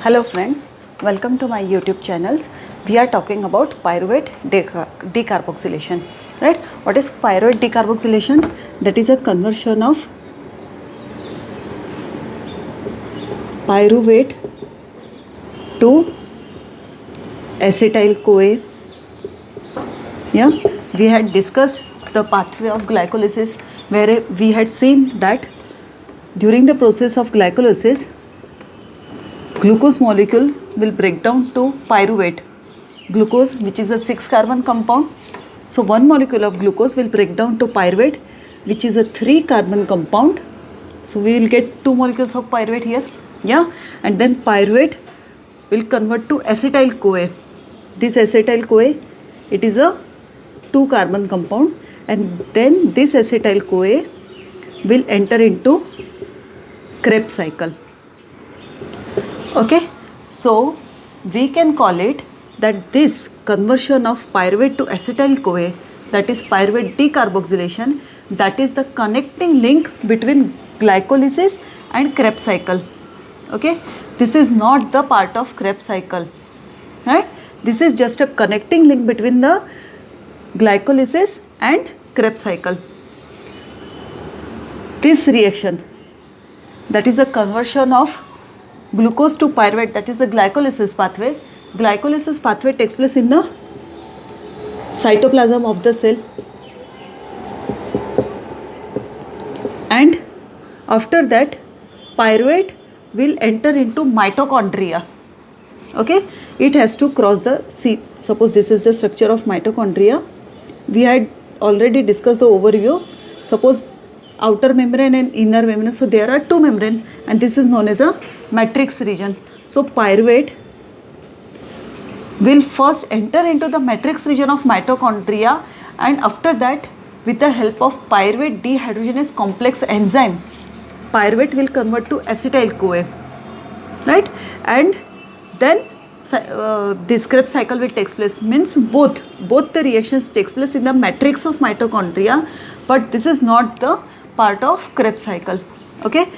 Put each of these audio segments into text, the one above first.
Hello friends, welcome to my YouTube channels. We are talking about pyruvate decarboxylation, right? What is pyruvate decarboxylation? That is a conversion of pyruvate to acetyl CoA. Yeah, we had discussed the pathway of glycolysis where we had seen that during the process of glycolysis, glucose molecule will break down to pyruvate. Glucose, which is a 6-carbon compound. So one molecule of glucose will break down to pyruvate, which is a 3-carbon compound. So we will get 2 molecules of pyruvate here. Yeah, and then pyruvate will convert to acetyl CoA. This acetyl CoA, it is a 2-carbon compound, and then this acetyl CoA will enter into Krebs cycle. Okay, so we can call it that this conversion of pyruvate to acetyl CoA, that is pyruvate decarboxylation, that is the connecting link between glycolysis and Krebs cycle. Okay, this is not the part of Krebs cycle, right? This is just a connecting link between the glycolysis and Krebs cycle. This reaction, that is a conversion of glucose to pyruvate, that is the glycolysis pathway. Glycolysis pathway takes place in the cytoplasm of the cell, and after that pyruvate will enter into mitochondria. Okay, it has to cross the suppose this is the structure of mitochondria. We had already discussed the overview. Suppose outer membrane and inner membrane, so there are 2 membranes, and this is known as a matrix region. So pyruvate will first enter into the matrix region of mitochondria, and after that, with the help of pyruvate dehydrogenase complex enzyme, pyruvate will convert to acetyl CoA, right? And then this Krebs cycle will take place. Means both the reactions takes place in the matrix of mitochondria, but this is not the part of Krebs cycle. Okay,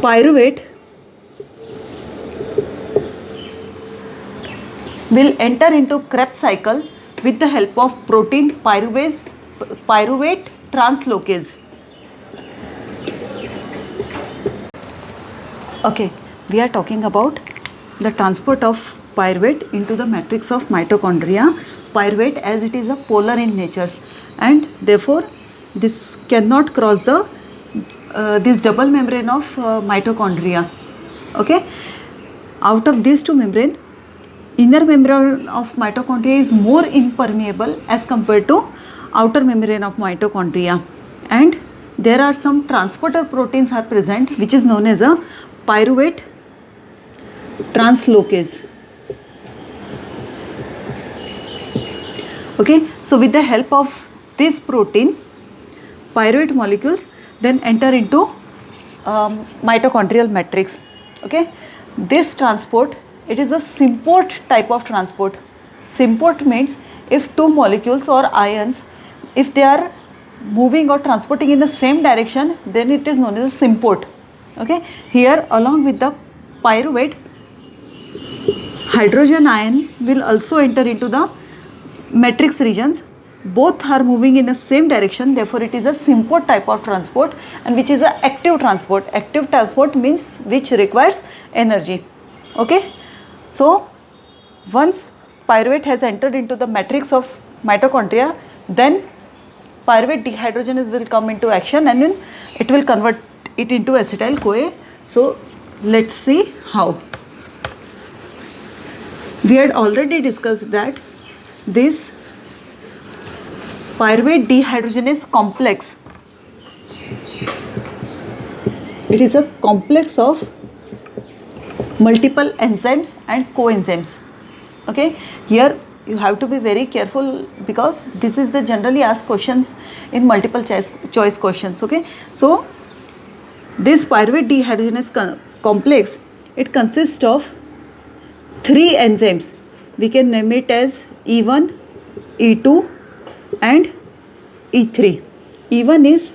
pyruvate will enter into Krebs cycle with the help of protein pyruvate translocase. Okay, we are talking about the transport of pyruvate into the matrix of mitochondria. Pyruvate, as it is a polar in nature, and therefore this cannot cross the this double membrane of mitochondria. Okay, out of these 2 membrane, inner membrane of mitochondria is more impermeable as compared to outer membrane of mitochondria, and there are some transporter proteins are present, which is known as a pyruvate translocase. Okay, so with the help of this protein, pyruvate molecules then enter into mitochondrial matrix. Okay, this transport, it is a symport type of transport. Symport means if 2 molecules or ions, if they are moving or transporting in the same direction, then it is known as a symport. Okay, here along with the pyruvate, hydrogen ion will also enter into the matrix regions. Both are moving in the same direction, therefore it is a symport type of transport, and which is an active transport. Active transport means which requires energy. Okay, so once pyruvate has entered into the matrix of mitochondria, then pyruvate dehydrogenase will come into action, and then it will convert it into acetyl CoA. So let's see how. We had already discussed that this pyruvate dehydrogenase complex, it is a complex of multiple enzymes and coenzymes. Okay, here you have to be very careful because this is the generally asked questions in multiple choice questions. Okay, so this pyruvate dehydrogenase complex, it consists of 3 enzymes. We can name it as E1, E2 and E3. E1 is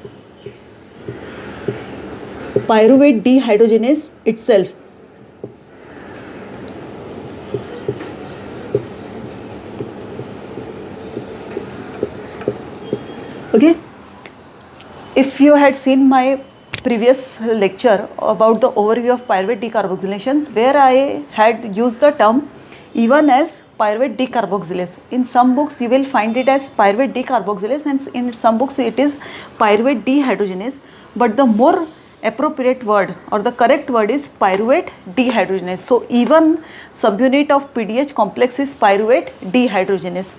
pyruvate dehydrogenase itself. Okay, if you had seen my previous lecture about the overview of pyruvate decarboxylations, where I had used the term even as pyruvate decarboxylase. In some books you will find it as pyruvate decarboxylase, and in some books it is pyruvate dehydrogenase, but the more appropriate word or the correct word is pyruvate dehydrogenase. So even subunit of PDH complex is pyruvate dehydrogenase.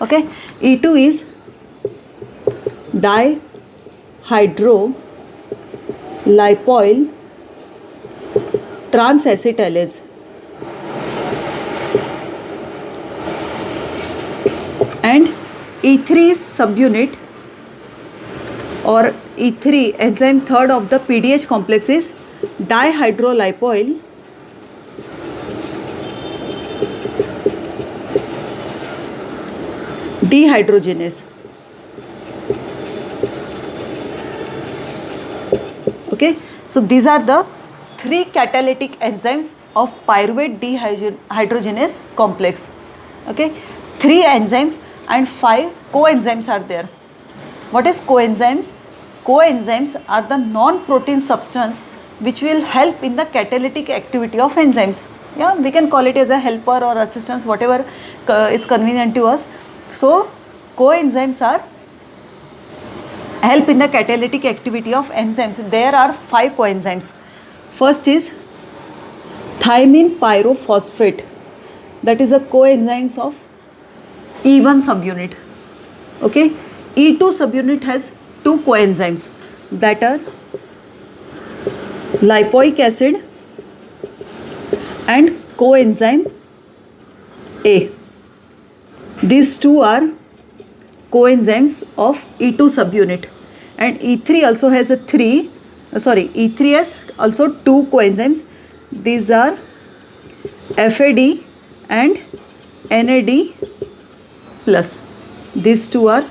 Okay, E2 is dihydrolipoyl transacetylase. And E3 is subunit or E3 enzyme third of the PDH complex is dihydrolipoyl dehydrogenase. Okay, so these are the three catalytic enzymes of pyruvate dehydrogenase complex. Okay, 3 enzymes and 5 coenzymes are there. What is coenzymes? Coenzymes are the non-protein substance which will help in the catalytic activity of enzymes. Yeah, we can call it as a helper or assistance, whatever is convenient to us. So coenzymes are help in the catalytic activity of enzymes. There are 5 coenzymes. First is thymine pyrophosphate, that is a coenzyme of E1 subunit. Okay, E2 subunit has 2 coenzymes, that are lipoic acid and coenzyme A. These 2 are coenzymes of E2 subunit, and E3 also has E3 has also 2 coenzymes. These are FAD and NAD plus. These 2 are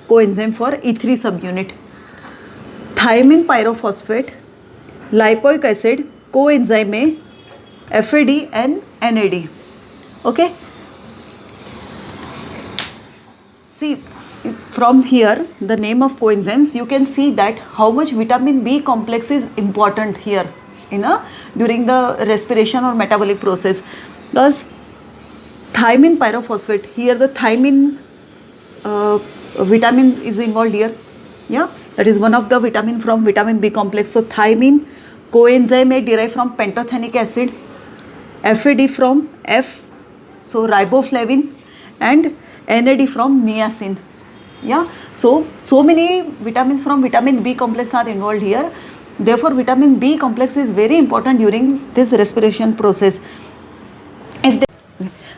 coenzyme for E3 subunit. Thymine pyrophosphate, lipoic acid, coenzyme A, FAD and NAD. Okay. See, from here the name of coenzymes, you can see that how much vitamin B complex is important here during the respiration or metabolic process. Thus thymine pyrophosphate, here the thymine vitamin is involved here. Yeah, that is one of the vitamin from vitamin B complex. So thymine, coenzyme A derived from pantothenic acid, FAD from F, so riboflavin, and NAD from niacin. Yeah, so many vitamins from vitamin B complex are involved here. Therefore vitamin B complex is very important during this respiration process.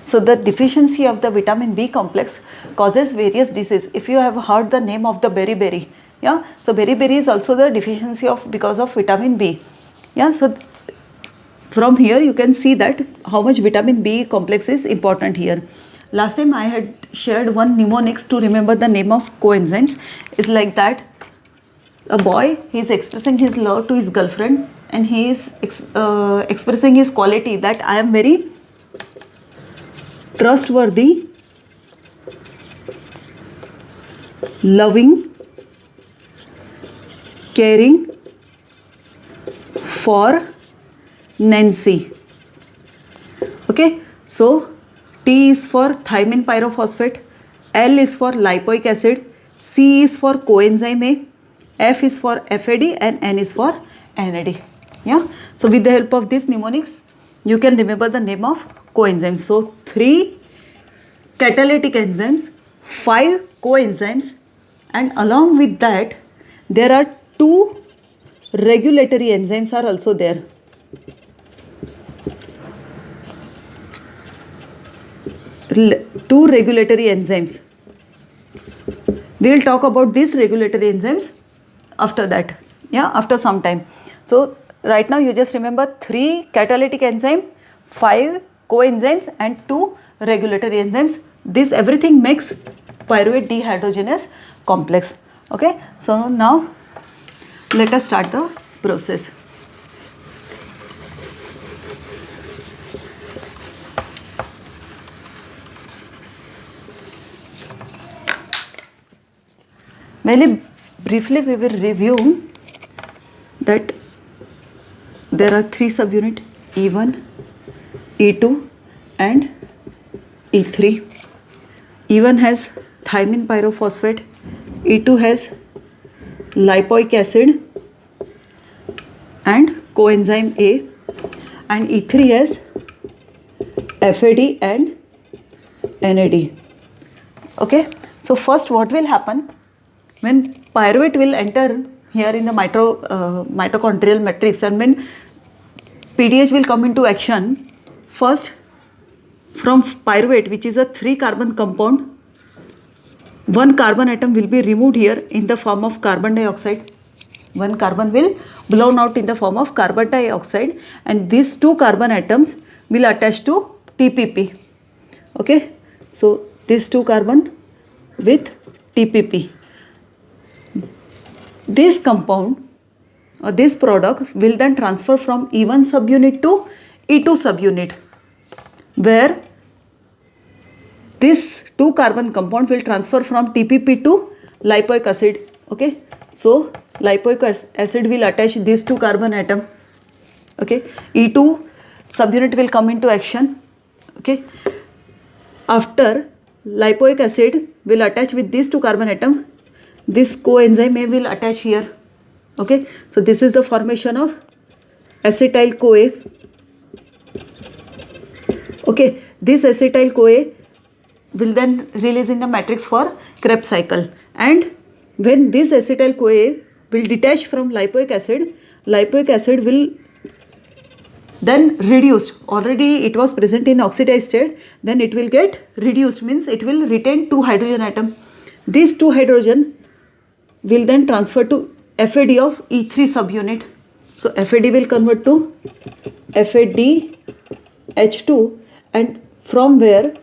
So the deficiency of the vitamin B complex causes various diseases. If you have heard the name of the beriberi, yeah, so beriberi is also the deficiency of because of vitamin B. Yeah, so from here you can see that how much vitamin B complex is important here. Last time I had shared one mnemonics to remember the name of coenzymes. Is like that: a boy, he is expressing his love to his girlfriend, and he is expressing his quality that I am very trustworthy, loving, caring for Nancy. Okay, so T is for thymine pyrophosphate, L is for lipoic acid, C is for coenzyme A, F is for FAD, and N is for NAD. Yeah, so with the help of these mnemonics you can remember the name of coenzymes. So 3 catalytic enzymes, 5 coenzymes, and along with that there are 2 regulatory enzymes are also there. Two regulatory enzymes. We will talk about these regulatory enzymes after that, yeah, after some time. So right now you just remember 3 catalytic enzyme, 5 coenzymes, and 2 regulatory enzymes. This everything makes pyruvate dehydrogenase complex. Okay, so now let us start the process. Very briefly, we will review that there are three subunits, E1, E2 and E3. E1 has thymine pyrophosphate, E2 has lipoic acid and coenzyme A, and E3 has FAD and NAD. Okay, so first what will happen when pyruvate will enter here in the mitochondrial matrix, and when PDH will come into action, first from pyruvate, which is a 3-carbon compound, one carbon atom will be removed here in the form of carbon dioxide. One carbon will blown out in the form of carbon dioxide, and these 2 carbon atoms will attach to TPP. Okay, so these 2 carbon with TPP. This compound or this product will then transfer from E1 subunit to E2 subunit, where this 2 carbon compound will transfer from TPP to lipoic acid. Okay, so lipoic acid will attach these 2 carbon atom. Okay, E2 subunit will come into action. Okay, after lipoic acid will attach with these 2 carbon atom, this coenzyme A will attach here. Okay, so this is the formation of acetyl CoA. Okay, this acetyl CoA will then release in the matrix for Krebs cycle, and when this acetyl CoA will detach from lipoic acid will then reduced. Already it was present in oxidized state, then it will get reduced, means it will retain 2 hydrogen atom. These 2 hydrogen will then transfer to FAD of E3 subunit. So FAD will convert to FADH2, and from where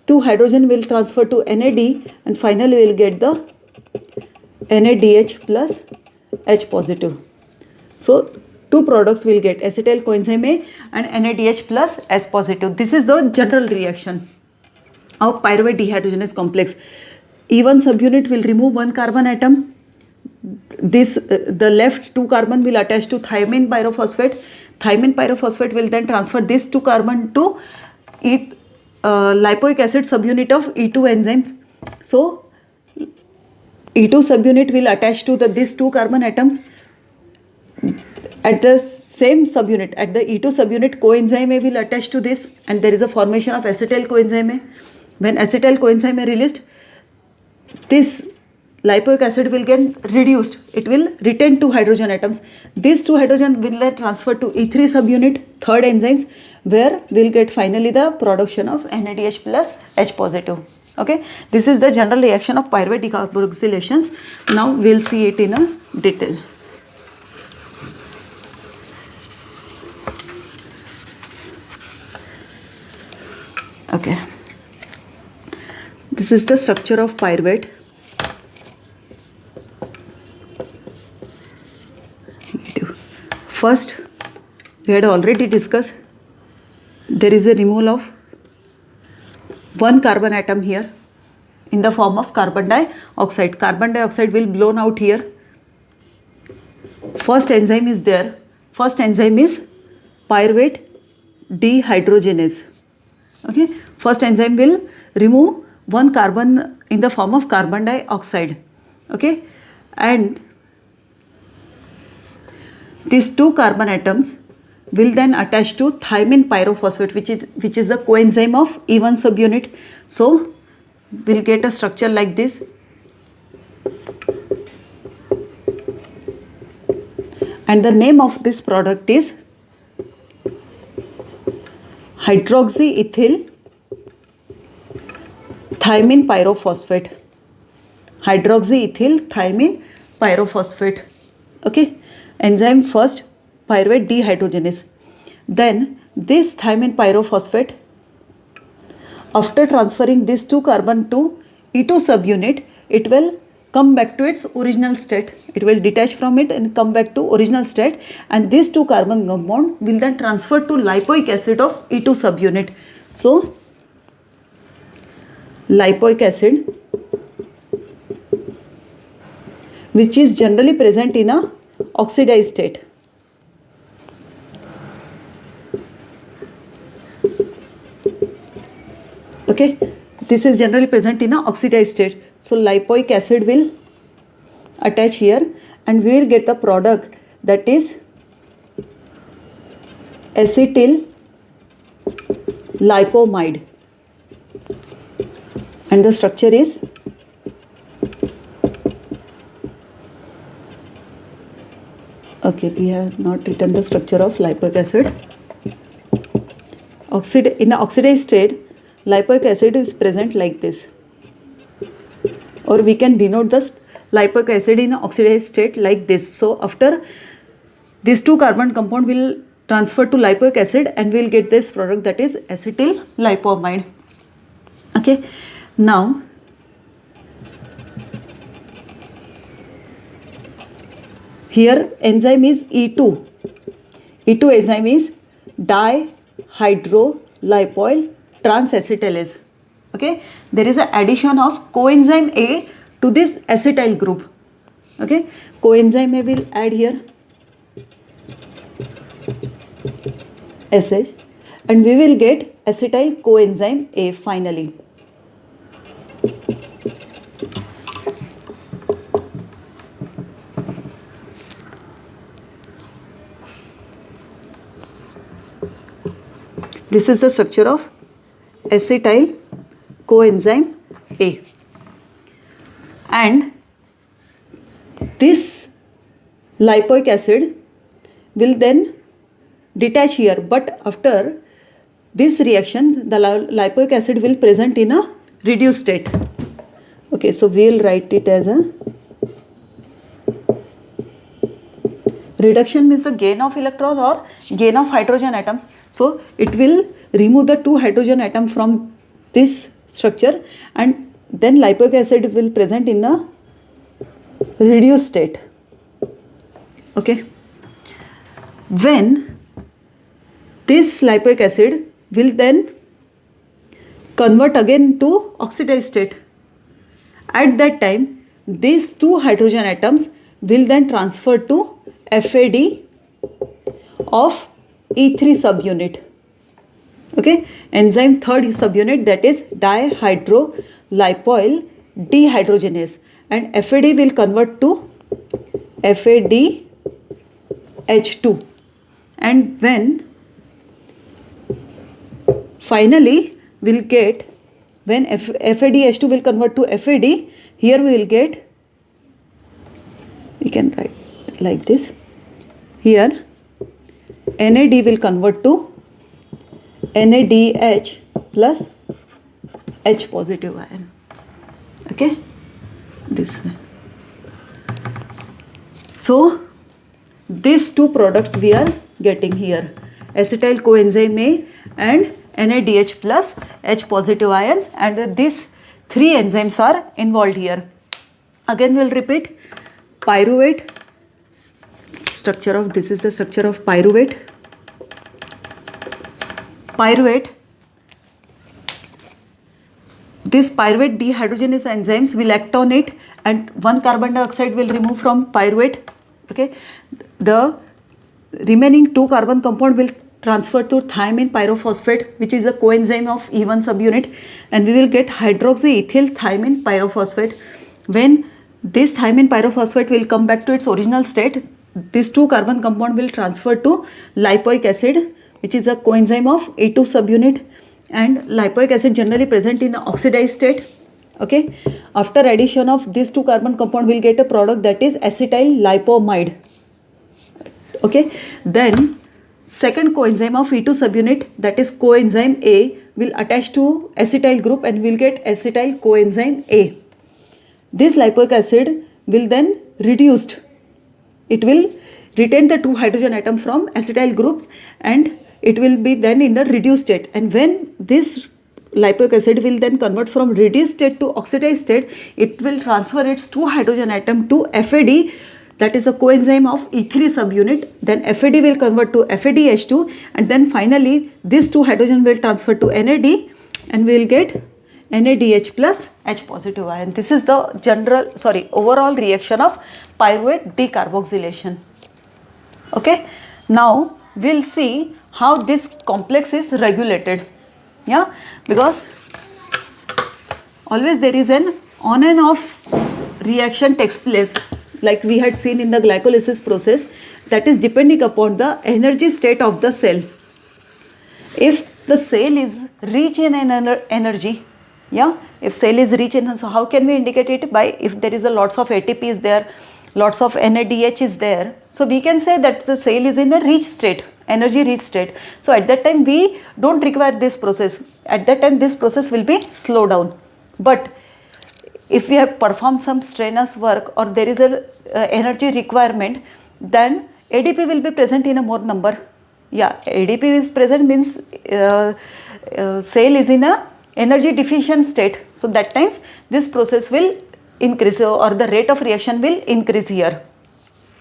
2 hydrogen will transfer to NAD, and finally we will get the NADH plus H positive. So 2 products will get acetyl coenzyme A and NADH plus H positive. This is the general reaction of pyruvate dehydrogenase complex. E1 subunit will remove 1 carbon atom. This the left 2 carbon will attach to thymine pyrophosphate. Thymine pyrophosphate will then transfer this 2 carbon to lipoic acid subunit of E2 enzymes. So E2 subunit will attach to these 2 carbon atoms. At the same subunit, at the E2 subunit, coenzyme A will attach to this, and there is a formation of acetyl coenzyme A. When acetyl coenzyme A released, this lipoic acid will get reduced. It will retain 2 hydrogen atoms. These 2 hydrogen will then transfer to E3 subunit, third enzymes, where we will get finally the production of NADH plus H positive. Okay, this is the general reaction of pyruvate decarboxylations. Now we will see it in a detail. Okay, this is the structure of pyruvate. First, we had already discussed, there is a removal of 1 carbon atom here in the form of carbon dioxide. Carbon dioxide will blown out here. First enzyme is there. First enzyme is pyruvate dehydrogenase. Okay, first enzyme will remove 1 carbon in the form of carbon dioxide. Okay, and these 2 carbon atoms will then attach to thymine pyrophosphate, which is the coenzyme of E1 subunit. So we'll get a structure like this. And the name of this product is hydroxyethyl thymine pyrophosphate. Hydroxyethyl thymine pyrophosphate. Okay, enzyme first pyruvate dehydrogenase. Then this thymine pyrophosphate, after transferring this 2 carbon to E2 subunit, it will come back to its original state. It will detach from it and come back to original state, and this 2 carbon compound will then transfer to lipoic acid of E2 subunit. So lipoic acid which is generally present in a oxidized state. Okay, this is generally present in a oxidized state. So lipoic acid will attach here and we will get the product that is acetyl lipomide, and the structure is okay, we have not written the structure of lipoic acid. In the oxidized state, lipoic acid is present like this, or we can denote the lipoic acid in oxidized state like this. So after these two carbon compound will transfer to lipoic acid and we will get this product that is acetyl lipomide. Okay, now here enzyme is E2. E2 enzyme is dihydrolipoyl transacetylase. Okay, there is an addition of coenzyme A to this acetyl group. Okay, coenzyme A will add here SH and we will get acetyl coenzyme A finally. This is the structure of acetyl coenzyme A, and this lipoic acid will then detach here, but after this reaction the lipoic acid will present in a reduced state. Okay, so we will write it as a reduction means the gain of electron or gain of hydrogen atoms. So it will remove the two hydrogen atom from this structure and then lipoic acid will present in the reduced state. Okay, when this lipoic acid will then convert again to oxidized state, at that time these two hydrogen atoms will then transfer to FAD of E3 subunit. Okay, enzyme third subunit, that is dihydrolipoyl dehydrogenase, and FAD will convert to FADH2, and when finally we'll get, when FADH2 will convert to FAD, here we will get, we can write like this, here NAD will convert to NADH plus H positive ion. Okay, this way. So these two products we are getting here, acetyl coenzyme A and NADH plus H positive ions, and these three enzymes are involved here. Again we will repeat. Pyruvate, structure of, this is the structure of pyruvate. Pyruvate, this pyruvate dehydrogenase enzymes will act on it and one carbon dioxide will remove from pyruvate. Okay, the remaining two carbon compound will transfer to thiamine pyrophosphate, which is a coenzyme of E1 subunit, and we will get hydroxyethyl thiamine pyrophosphate. When this thiamine pyrophosphate will come back to its original state, this two carbon compound will transfer to lipoic acid, which is a coenzyme of E2 subunit, and lipoic acid generally present in the oxidized state. Okay, after addition of these two carbon compound we will get a product that is acetyl lipomide. Okay, then second coenzyme of E2 subunit, that is coenzyme A, will attach to acetyl group and we will get acetyl coenzyme A. This lipoic acid will then reduced, it will retain the two hydrogen atom from acetyl groups and it will be then in the reduced state, and when this lipoic acid will then convert from reduced state to oxidized state, it will transfer its two hydrogen atom to FAD, that is a coenzyme of E3 subunit, then FAD will convert to FADH2, and then finally these two hydrogen will transfer to NAD and we will get NaDH plus H positive ion. This is the overall reaction of pyruvate decarboxylation. Okay, now we'll see how this complex is regulated. Yeah, because always there is an on and off reaction takes place, like we had seen in the glycolysis process, that is depending upon the energy state of the cell. If the cell is rich in energy, yeah, if cell is rich in, so how can we indicate it? By if there is a lots of ATP is there, lots of NADH is there, so we can say that the cell is in a rich state, energy rich state. So at that time we don't require this process. At that time this process will be slowed down. But if we have performed some strenuous work or there is a energy requirement, then ADP will be present in a more number. Yeah, ADP is present means cell is in a energy deficient state. So that times this process will increase or the rate of reaction will increase here.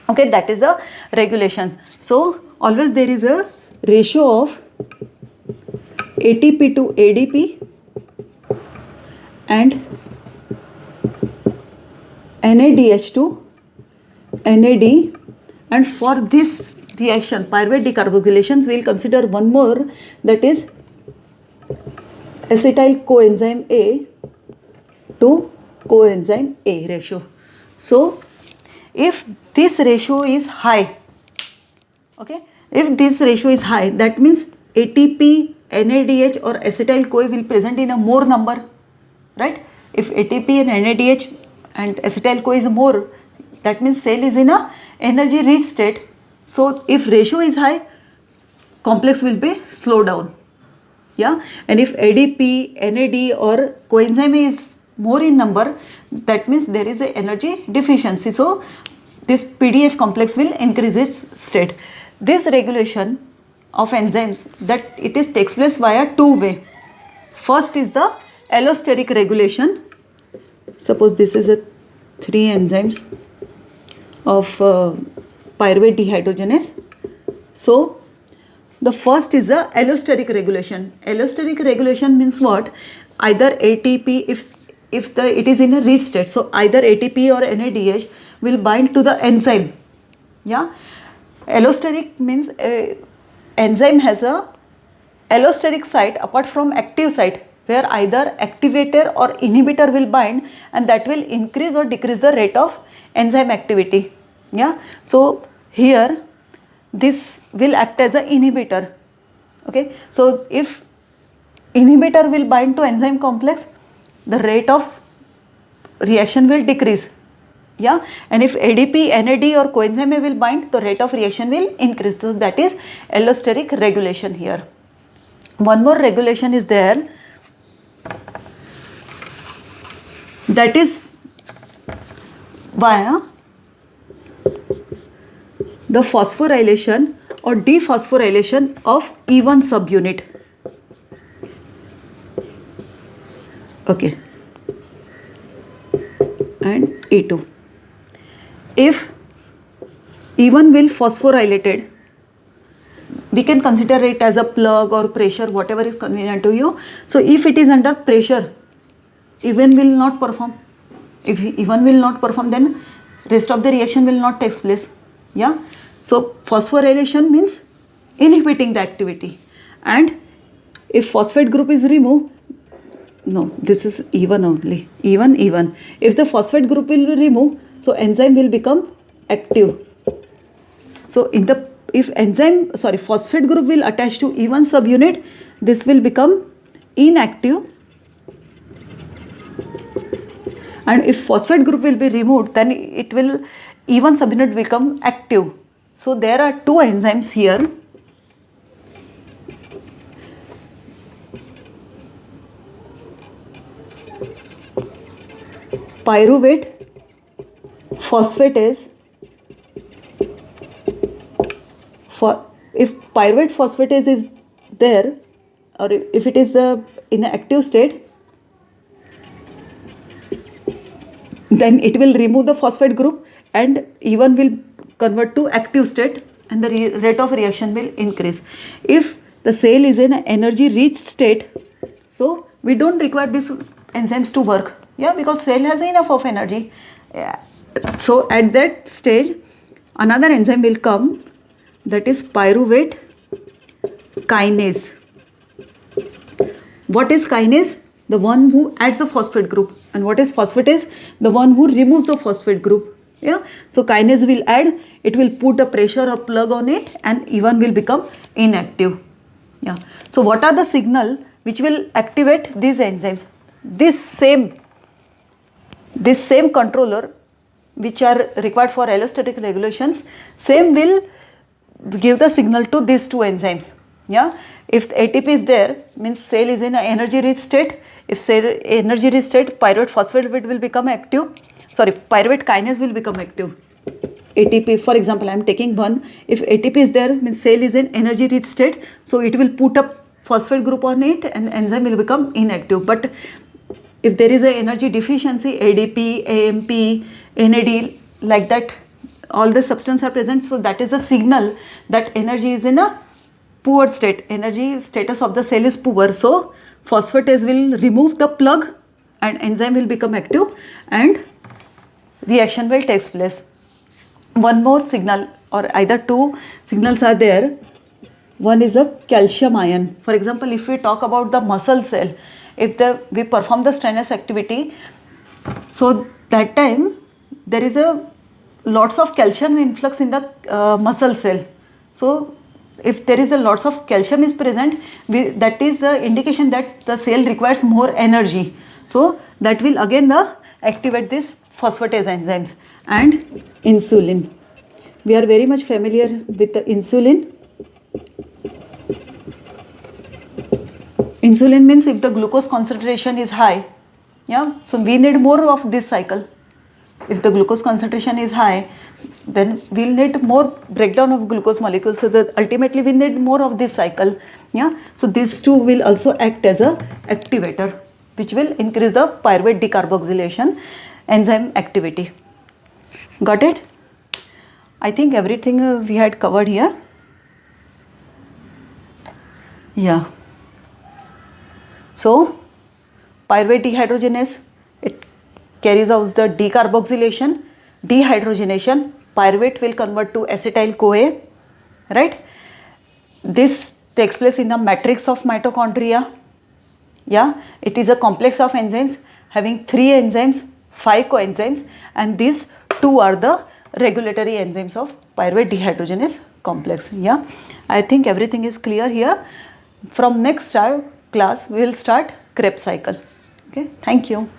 Okay, that is the regulation. So always there is a ratio of ATP to ADP and NADH to NAD, and for this reaction pyruvate decarboxylations we will consider one more, that is acetyl coenzyme A to coenzyme A ratio. So if this ratio is high, okay, if this ratio is high, that means ATP, NADH or acetyl CoA will present in a more number, right? If ATP and NADH and acetyl CoA is more, that means cell is in a energy rich state. So if ratio is high, complex will be slowed down. Yeah, and if ADP, NAD or coenzyme A is more in number, that means there is a energy deficiency. So this PDH complex will increase its state. This regulation of enzymes, that it is takes place via two way. First is the allosteric regulation. Suppose this is a 3 enzymes of pyruvate dehydrogenase. So the first is the allosteric regulation. Allosteric regulation means what? Either ATP, if it is in a rich state, so either ATP or NADH will bind to the enzyme. Yeah, allosteric means enzyme has a allosteric site apart from active site, where either activator or inhibitor will bind, and that will increase or decrease the rate of enzyme activity. Yeah, so here this will act as an inhibitor. Okay, so if inhibitor will bind to enzyme complex, the rate of reaction will decrease. Yeah, and if ADP, NAD or coenzyme A will bind, the rate of reaction will increase. So that is allosteric regulation here. One more regulation is there, that is via the phosphorylation or dephosphorylation of E1 subunit. Okay, and E2. If E1 will phosphorylated, we can consider it as a plug or pressure, whatever is convenient to you. So if it is under pressure, E1 will not perform. If E1 will not perform, then rest of the reaction will not take place. Yeah, so phosphorylation means inhibiting the activity, and if phosphate group is removed, no, this is E1 only, E1. If the phosphate group will be removed, so enzyme will become active. So if phosphate group will attach to E1 subunit, this will become inactive, and if phosphate group will be removed, then it will E1 subunit become active. So there are two enzymes here. Pyruvate phosphatase. If pyruvate phosphatase is there, or if it is in an active state, then it will remove the phosphate group and E1 will convert to active state, and the rate of reaction will increase. If the cell is in an energy rich state, so we don't require this enzymes to work. Yeah, because cell has enough of energy. Yeah. So at that stage, another enzyme will come, that is pyruvate kinase. What is kinase? The one who adds the phosphate group. And what is phosphatase? The one who removes the phosphate group. Yeah. So kinase will add, it will put a pressure or plug on it, and E1 will become inactive. Yeah. So what are the signal which will activate these enzymes? This same controller which are required for allostatic regulations, same will give the signal to these two enzymes. Yeah. If ATP is there, means cell is in an energy rich state. If cell energy rich state, pyruvate phospholipid will become active. Sorry, pyruvate kinase will become active. ATP, for example, I am taking one. If ATP is there, means cell is in energy rich state, so it will put a phosphate group on it and enzyme will become inactive. But if there is a energy deficiency, ADP, AMP, NAD, like that, all the substances are present, so that is the signal that energy is in a poor state. Energy status of the cell is poor, so phosphatase will remove the plug and enzyme will become active and reaction will take place. One more signal, or either two signals are there. One is a calcium ion. For example, if we talk about the muscle cell, if we perform the strenuous activity, so that time there is a lots of calcium influx in the muscle cell. So if there is a lots of calcium is present, that is the indication that the cell requires more energy. So that will again activate this phosphatase enzymes. And insulin. We are very much familiar with the insulin. Insulin means if the glucose concentration is high, yeah, so we need more of this cycle. If the glucose concentration is high, then we'll need more breakdown of glucose molecules, so that ultimately we need more of this cycle. Yeah, so these two will also act as a activator, which will increase the pyruvate decarboxylation enzyme activity. Got it? I think everything we had covered here. Yeah. So pyruvate dehydrogenase, it carries out the decarboxylation, dehydrogenation. Pyruvate will convert to acetyl-CoA, right? This takes place in the matrix of mitochondria. Yeah, it is a complex of enzymes having 3 enzymes, 5 coenzymes, and these 2 are the regulatory enzymes of pyruvate dehydrogenase complex. Yeah, I think everything is clear here. From next class we will start Krebs cycle. Okay, thank you.